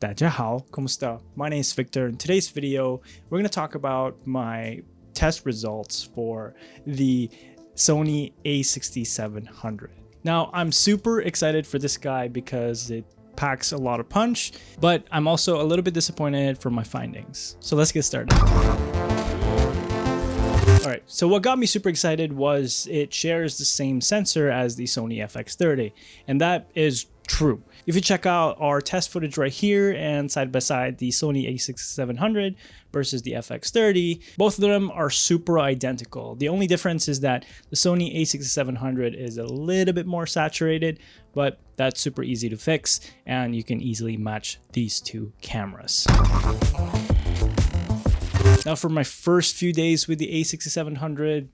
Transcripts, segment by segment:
大家好, ¿cómo está? My name is Victor. In today's video, we're going to talk about my test results for the Sony A6700. Now, I'm super excited for this guy because it packs a lot of punch, but I'm also a little bit disappointed for my findings. So let's get started. Alright, so what got me super excited was it shares the same sensor as the Sony FX30, and that is true. If you check out our test footage right here and side by side the Sony A6700 versus the FX30, both of them are super identical. The only difference is that the Sony A6700 is a little bit more saturated, but that's super easy to fix and you can easily match these two cameras. Now for my first few days with the A6700,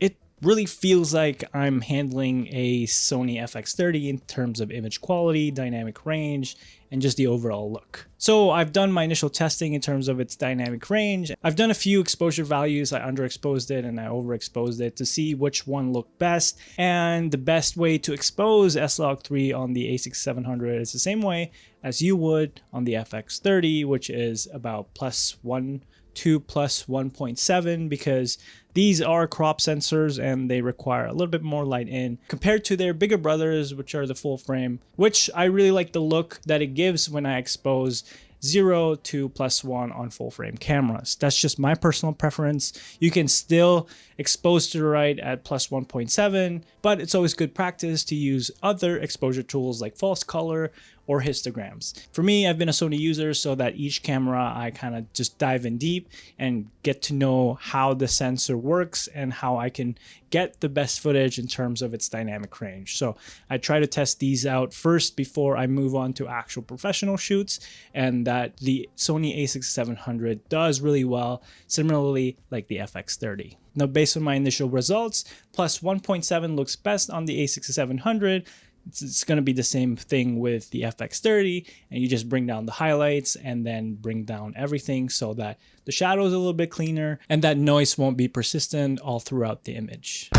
it really feels like I'm handling a Sony FX30 in terms of image quality, dynamic range, and just the overall look. So I've done my initial testing in terms of its dynamic range. I've done a few exposure values. I underexposed it and I overexposed it to see which one looked best. And the best way to expose S-Log3 on the A6700 is the same way as you would on the FX30, which is about +1 to +1.7, because these are crop sensors and they require a little bit more light in compared to their bigger brothers, which are the full frame, which I really like the look that it gives when I expose 0 to +1 on full frame cameras. That's just my personal preference. You can still expose to the right at +1.7, but it's always good practice to use other exposure tools like false color or histograms. For me, I've been a Sony user, so that each camera I kind of just dive in deep and get to know how the sensor works and how I can get the best footage in terms of its dynamic range. So I try to test these out first before I move on to actual professional shoots, and that the Sony A6700 does really well, similarly like the FX30. Now, based on my initial results, +1.7 looks best on the A6700. It's going to be the same thing with the FX30, and you just bring down the highlights and then bring down everything so that the shadow is a little bit cleaner and that noise won't be persistent all throughout the image.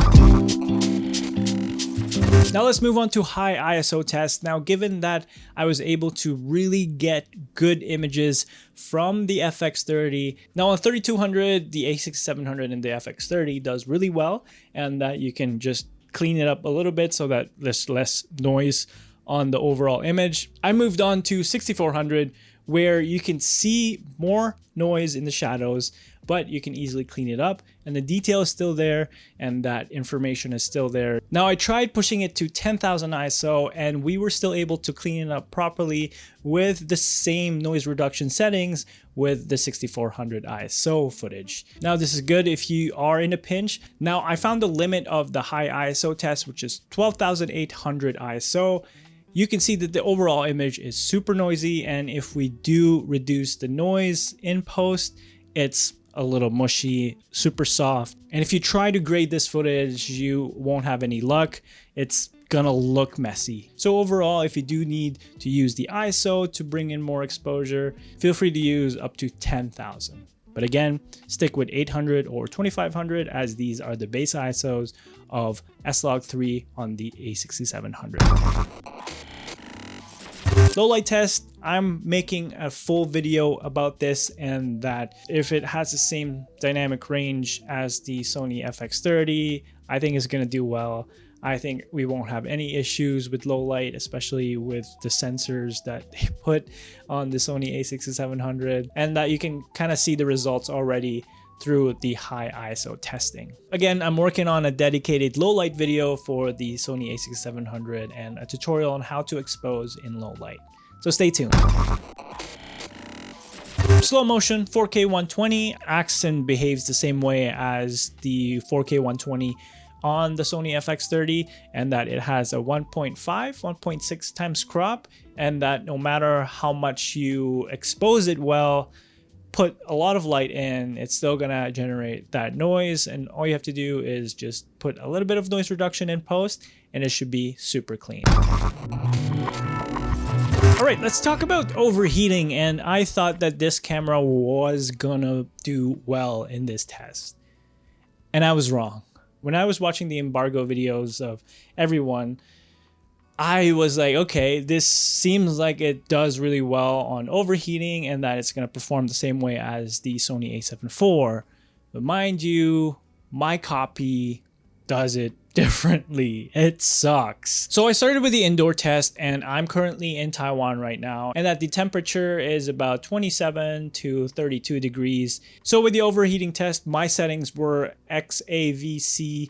Now let's move on to high ISO tests. Now, given that I was able to really get good images from the FX30, now on 3200, the A6700 and the FX30 does really well, and that you can just clean it up a little bit so that there's less noise on the overall image. I moved on to 6400, where you can see more noise in the shadows, but you can easily clean it up and the detail is still there and that information is still there. Now I tried pushing it to 10,000 ISO and we were still able to clean it up properly with the same noise reduction settings with the 6400 ISO footage. Now this is good if you are in a pinch. Now I found the limit of the high ISO test, which is 12,800 ISO. You can see that the overall image is super noisy, and if we do reduce the noise in post, it's a little mushy, super soft. And if you try to grade this footage, you won't have any luck. It's gonna look messy. So overall, if you do need to use the ISO to bring in more exposure, feel free to use up to 10,000. But again, stick with 800 or 2500 as these are the base ISOs of S-Log3 on the A6700. Low light test, I'm making a full video about this, and that if it has the same dynamic range as the Sony FX30, I think it's going to do well. I think we won't have any issues with low light, especially with the sensors that they put on the Sony A6700, and that you can kind of see the results already through the high ISO testing. Again, I'm working on a dedicated low light video for the Sony A6700 and a tutorial on how to expose in low light. So stay tuned. Slow motion 4K 120 acts and behaves the same way as the 4K 120 on the Sony FX30, and that it has a 1.6 times crop, and that no matter how much you expose it well, put a lot of light in, it's still gonna generate that noise, and all you have to do is just put a little bit of noise reduction in post and it should be super clean. All right, let's talk about overheating, and I thought that this camera was gonna do well in this test, and I was wrong. When I was watching the embargo videos of everyone, I was like, okay, this seems like it does really well on overheating and that it's going to perform the same way as the Sony A7 IV. But mind you, my copy does it differently. It sucks. So I started with the indoor test, and I'm currently in Taiwan right now, and that the temperature is about 27 to 32 degrees. So with the overheating test, my settings were XAVC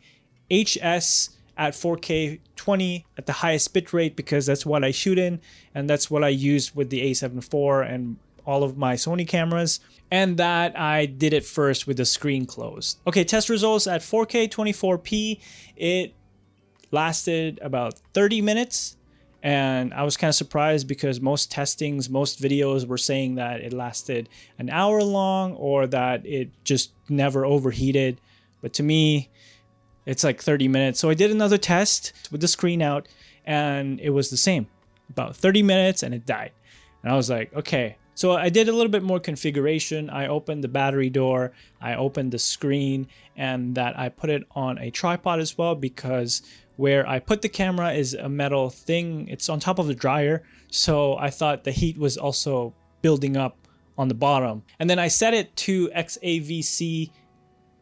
HS at 4K 20 at the highest bitrate because that's what I shoot in, and that's what I used with the A7 IV and all of my Sony cameras, and that I did it first with the screen closed. Okay, test results at 4K 24p, it lasted about 30 minutes, and I was kind of surprised because most testings, most videos were saying that it lasted an hour long or that it just never overheated, but to me, it's like 30 minutes. So I did another test with the screen out, and it was the same, about 30 minutes, and it died. And I was like, okay. So I did a little bit more configuration. I opened the battery door, I opened the screen, and that I put it on a tripod as well because where I put the camera is a metal thing. It's on top of the dryer. So I thought the heat was also building up on the bottom. And then I set it to XAVC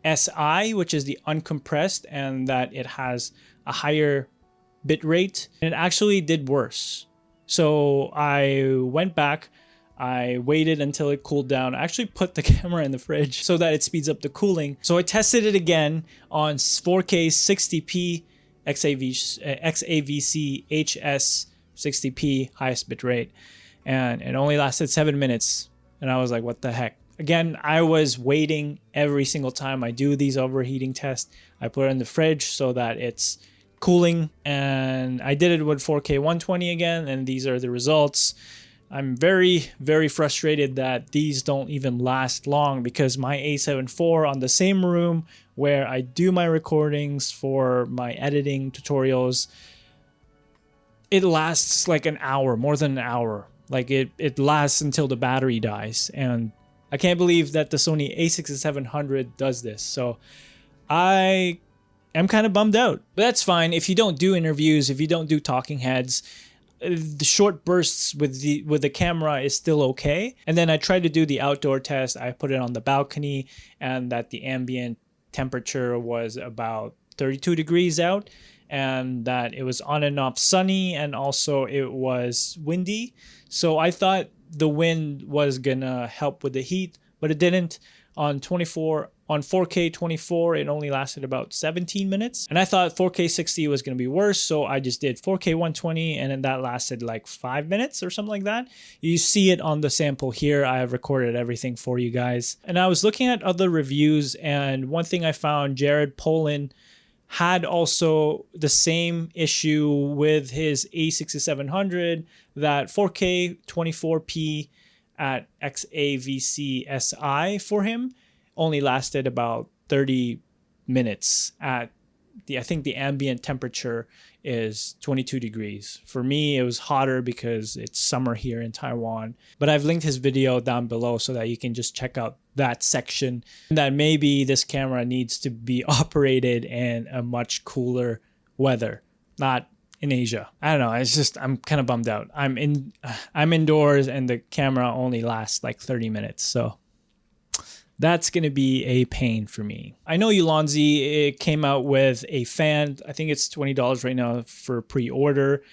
SI, which is the uncompressed, and that it has a higher bit rate. And it actually did worse. So I went back, I waited until it cooled down. I actually put the camera in the fridge so that it speeds up the cooling. So I tested it again on 4K 60p XAVC HS 60p highest bit rate, and it only lasted 7 minutes. And I was like, what the heck? Again, I was waiting every single time I do these overheating tests. I put it in the fridge so that it's cooling, and I did it with 4K 120 again, and these are the results. I'm very, very frustrated that these don't even last long because my A7 IV on the same room where I do my recordings for my editing tutorials, it lasts like an hour, more than an hour. Like it lasts until the battery dies, and I can't believe that the Sony A6700 does this. So I am kind of bummed out, but that's fine. If you don't do interviews, if you don't do talking heads, the short bursts with the camera is still okay. And then I tried to do the outdoor test. I put it on the balcony, and that the ambient temperature was about 32 degrees out, and that it was on and off sunny, and also it was windy. So I thought the wind was gonna help with the heat, but it didn't. On 4K 24, it only lasted about 17 minutes. And I thought 4K 60 was going to be worse, so I just did 4K 120, and then that lasted like 5 minutes or something like that. You see it on the sample here. I have recorded everything for you guys. And I was looking at other reviews, and one thing I found, Jared Polin had also the same issue with his A6700, that 4K 24p at XAVC SI for him only lasted about 30 minutes at I think the ambient temperature is 22 degrees. For me, it was hotter because it's summer here in Taiwan. But I've linked his video down below so that you can just check out that section. That maybe this camera needs to be operated in a much cooler weather, not in Asia. I don't know. It's just, I'm kind of bummed out. I'm indoors and the camera only lasts like 30 minutes. So that's going to be a pain for me. I know Ulanzi, it came out with a fan. I think it's $20 right now for pre-order.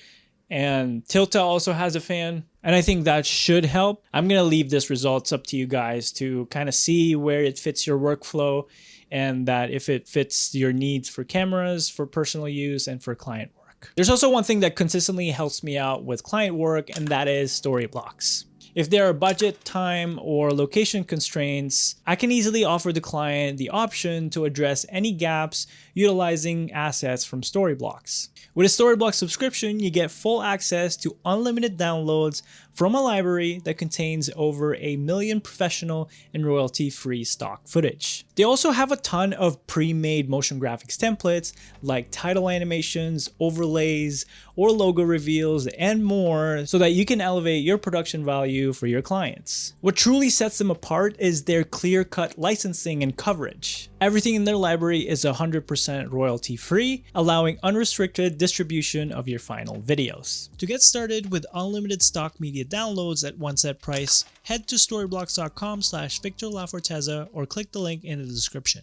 And Tilta also has a fan, and I think that should help. I'm going to leave this results up to you guys to kind of see where it fits your workflow, and that if it fits your needs for cameras, for personal use, and for client work. There's also one thing that consistently helps me out with client work, and that is Storyblocks. If there are budget, time, or location constraints, I can easily offer the client the option to address any gaps utilizing assets from Storyblocks. With a Storyblocks subscription, you get full access to unlimited downloads from a library that contains over 1 million professional and royalty-free stock footage. They also have a ton of pre-made motion graphics templates like title animations, overlays, or logo reveals, and more, so that you can elevate your production value for your clients. What truly sets them apart is their clear-cut licensing and coverage. Everything in their library is 100% royalty free, allowing unrestricted distribution of your final videos. To get started with unlimited stock media downloads at one set price, head to storyblocks.com/Victor Laforteza or click the link in the description.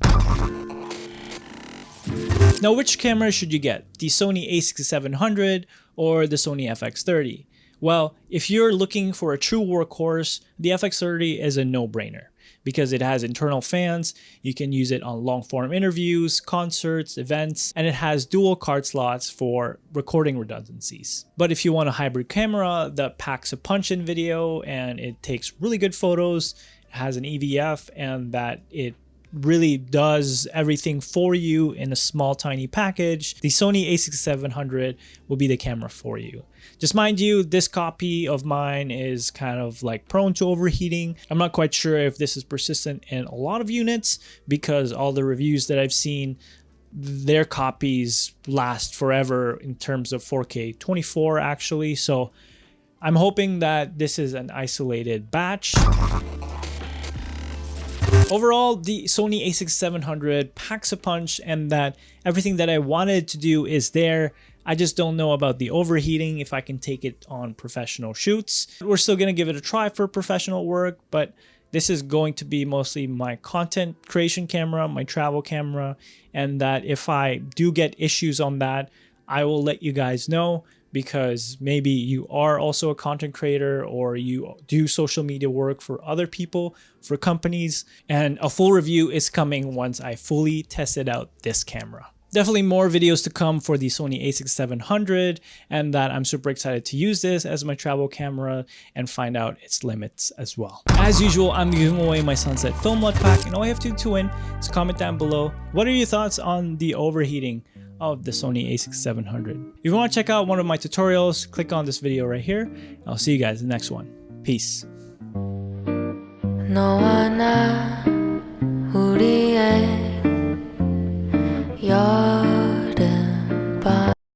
Now, which camera should you get? The Sony A6700 or the Sony FX30? Well, if you're looking for a true workhorse, the FX30 is a no-brainer because it has internal fans. You can use it on long-form interviews, concerts, events, and it has dual card slots for recording redundancies. But if you want a hybrid camera that packs a punch in video and it takes really good photos, it has an EVF, and that it really does everything for you in a small tiny package, the Sony A6700 will be the camera for you. Just mind you, this copy of mine is kind of like prone to overheating. I'm not quite sure if this is persistent in a lot of units because all the reviews that I've seen, their copies last forever in terms of 4K 24 actually. So I'm hoping that this is an isolated batch. Overall, the Sony A6700 packs a punch and that everything that I wanted to do is there. I just don't know about the overheating, if I can take it on professional shoots. We're still going to give it a try for professional work, but this is going to be mostly my content creation camera, my travel camera, and that if I do get issues on that, I will let you guys know, because maybe you are also a content creator or you do social media work for other people, for companies, and a full review is coming once I fully tested out this camera. Definitely more videos to come for the Sony A6700, and that I'm super excited to use this as my travel camera and find out its limits as well. As usual, I'm giving away my Sunset Film LUT pack, and all you have to do to win is comment down below. What are your thoughts on the overheating of the Sony A6700? If you want to check out one of my tutorials, click on this video right here. I'll see you guys in the next one. Peace. No,